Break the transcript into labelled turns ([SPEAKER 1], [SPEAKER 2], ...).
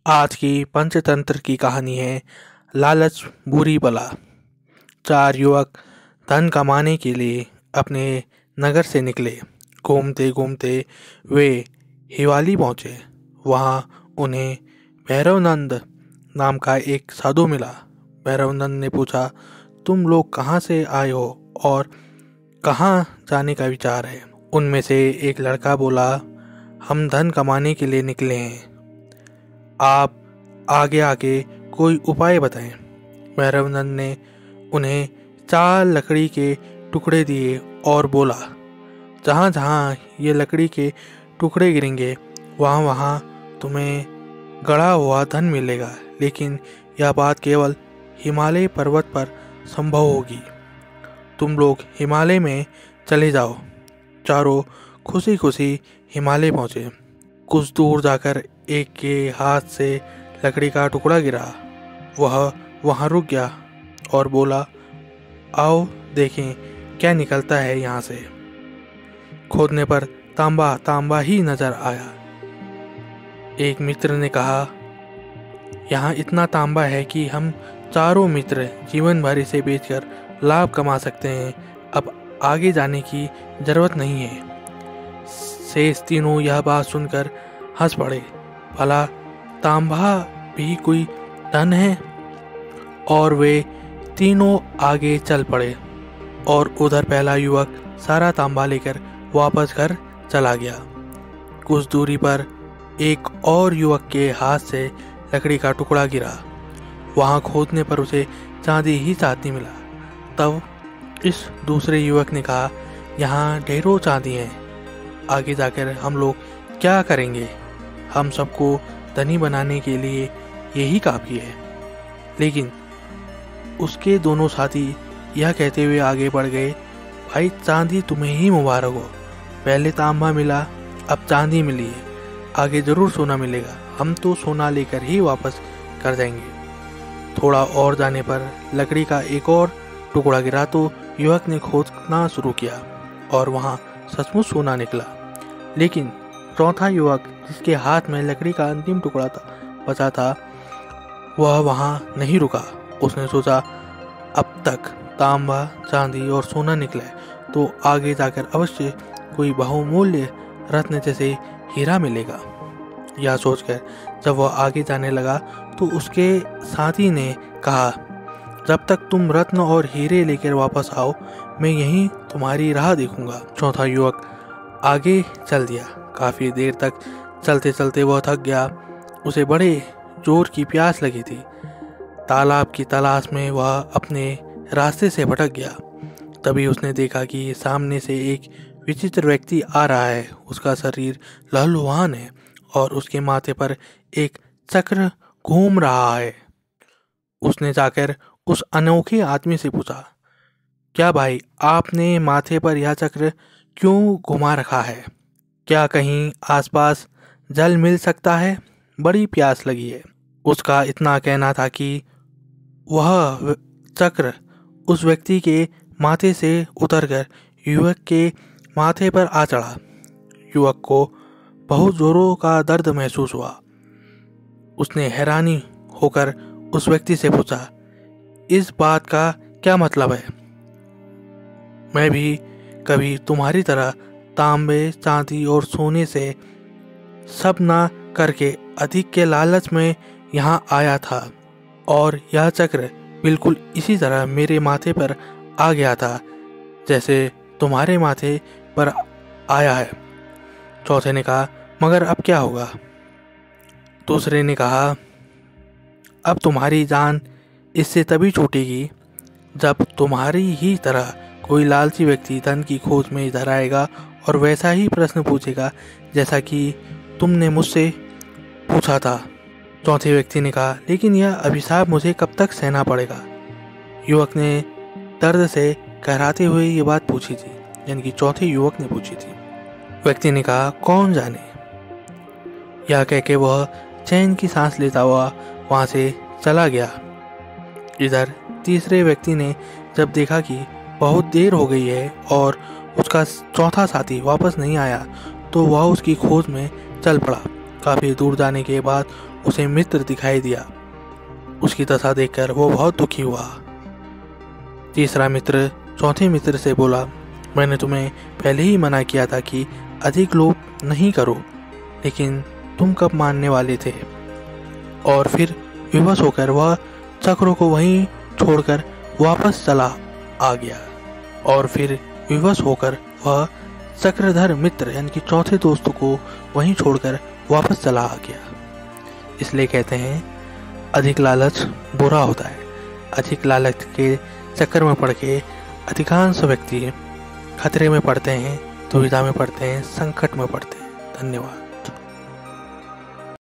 [SPEAKER 1] आज की पंचतंत्र की कहानी है लालच बुरी बला। चार युवक धन कमाने के लिए अपने नगर से निकले। घूमते घूमते वे हिवाली पहुँचे। वहाँ उन्हें भैरवनंद नाम का एक साधु मिला। भैरवनंद ने पूछा, तुम लोग कहाँ से आए हो और कहाँ जाने का विचार है? उनमें से एक लड़का बोला, हम धन कमाने के लिए निकले हैं, आप आगे आके कोई उपाय बताएं। भैरवनंद ने उन्हें 4 लकड़ी के टुकड़े दिए और बोला, जहाँ जहाँ ये लकड़ी के टुकड़े गिरेंगे वहाँ वहाँ तुम्हें गड़ा हुआ धन मिलेगा, लेकिन यह बात केवल हिमालय पर्वत पर संभव होगी। तुम लोग हिमालय में चले जाओ। चारों खुशी खुशी हिमालय पहुँचे। कुछ दूर जाकर एक के हाथ से लकड़ी का टुकड़ा गिरा। वह वहाँ रुक गया और बोला, आओ देखें क्या निकलता है यहाँ से। खोदने पर तांबा तांबा ही नजर आया। एक मित्र ने कहा, यहाँ इतना तांबा है कि हम चारों मित्र जीवन भर इसे बेचकर लाभ कमा सकते हैं। अब आगे जाने की जरूरत नहीं है। शेष तीनों यह बात सुनकर हंस पड़े। भला तांबा भी कोई धन है? और वे तीनों आगे चल पड़े और उधर पहला युवक सारा तांबा लेकर वापस घर चला गया। कुछ दूरी पर एक और युवक के हाथ से लकड़ी का टुकड़ा गिरा। वहाँ खोदने पर उसे चांदी ही चांदी मिला। तब इस दूसरे युवक ने कहा, यहाँ ढेरों चांदी है, आगे जाकर हम लोग क्या करेंगे? हम सबको धनी बनाने के लिए यही काफ़ी है। लेकिन उसके दोनों साथी यह कहते हुए आगे बढ़ गए, भाई चांदी तुम्हें ही मुबारक हो, पहले तांबा मिला अब चांदी मिली है, आगे ज़रूर सोना मिलेगा, हम तो सोना लेकर ही वापस कर जाएंगे। थोड़ा और जाने पर लकड़ी का एक और टुकड़ा गिरा तो युवक ने खोदना शुरू किया और वहाँ सचमुच सोना निकला। लेकिन चौथा युवक जिसके हाथ में लकड़ी का अंतिम टुकड़ा बचा था, वह वहाँ नहीं रुका। उसने सोचा, अब तक तांबा चांदी और सोना निकला है तो आगे जाकर अवश्य कोई बहुमूल्य रत्न जैसे हीरा मिलेगा। यह सोचकर जब वह आगे जाने लगा तो उसके साथी ने कहा, जब तक तुम रत्न और हीरे लेकर वापस आओ, मैं यहीं तुम्हारी राह देखूंगा। चौथा युवक आगे चल दिया। काफ़ी देर तक चलते चलते वह थक गया। उसे बड़े जोर की प्यास लगी थी। तालाब की तलाश में वह अपने रास्ते से भटक गया। तभी उसने देखा कि सामने से एक विचित्र व्यक्ति आ रहा है। उसका शरीर लहलुहान है और उसके माथे पर एक चक्र घूम रहा है। उसने जाकर उस अनोखे आदमी से पूछा, क्या भाई, आपने माथे पर यह चक्र क्यों घुमा रखा है? क्या कहीं आसपास जल मिल सकता है? बड़ी प्यास लगी है। उसका इतना कहना था कि वह चक्र उस व्यक्ति के माथे से उतरकर युवक के माथे पर आ चढ़ा। युवक को बहुत जोरों का दर्द महसूस हुआ। उसने हैरानी होकर उस व्यक्ति से पूछा, इस बात का क्या मतलब है? मैं भी कभी तुम्हारी तरह तांबे चांदी और सोने से सब ना करके अधिक के लालच में यहाँ आया था और यह चक्र बिल्कुल इसी तरह मेरे माथे पर आ गया था जैसे तुम्हारे माथे पर आया है। चौथे ने कहा, मगर अब क्या होगा? दूसरे ने कहा, अब तुम्हारी जान इससे तभी छूटेगी जब तुम्हारी ही तरह कोई लालची व्यक्ति धन की खोज में इधर आएगा और वैसा ही प्रश्न पूछेगा जैसा कि तुमने मुझसे पूछा था। चौथे व्यक्ति ने कहा, लेकिन यह अभिशाप मुझे कब तक सहना पड़ेगा? युवक ने दर्द से कहराते हुए ये बात पूछी थी, यानी कि चौथे युवक ने पूछी थी। व्यक्ति ने कहा, कौन जाने। यह कह के वह चैन की सांस लेता हुआ वहाँ से चला गया। इधर तीसरे व्यक्ति ने जब देखा कि बहुत देर हो गई है और उसका चौथा साथी वापस नहीं आया तो वह उसकी खोज में चल पड़ा। काफ़ी दूर जाने के बाद उसे मित्र दिखाई दिया। उसकी दशा देखकर वो बहुत दुखी हुआ। तीसरा मित्र चौथे मित्र से बोला, मैंने तुम्हें पहले ही मना किया था कि अधिक लोभ नहीं करो, लेकिन तुम कब मानने वाले थे। और फिर विवश होकर वह चक्र को वहीं छोड़कर वापस चला आ गया। और फिर विवश होकर वह चक्रधर मित्र यानी कि चौथे दोस्त को वहीं छोड़कर वापस चला आ गया। इसलिए कहते हैं अधिक लालच बुरा होता है। अधिक लालच के चक्कर में पड़ के अधिकांश व्यक्ति खतरे में पड़ते हैं, दुविधा में पड़ते हैं, संकट में पड़ते हैं। धन्यवाद।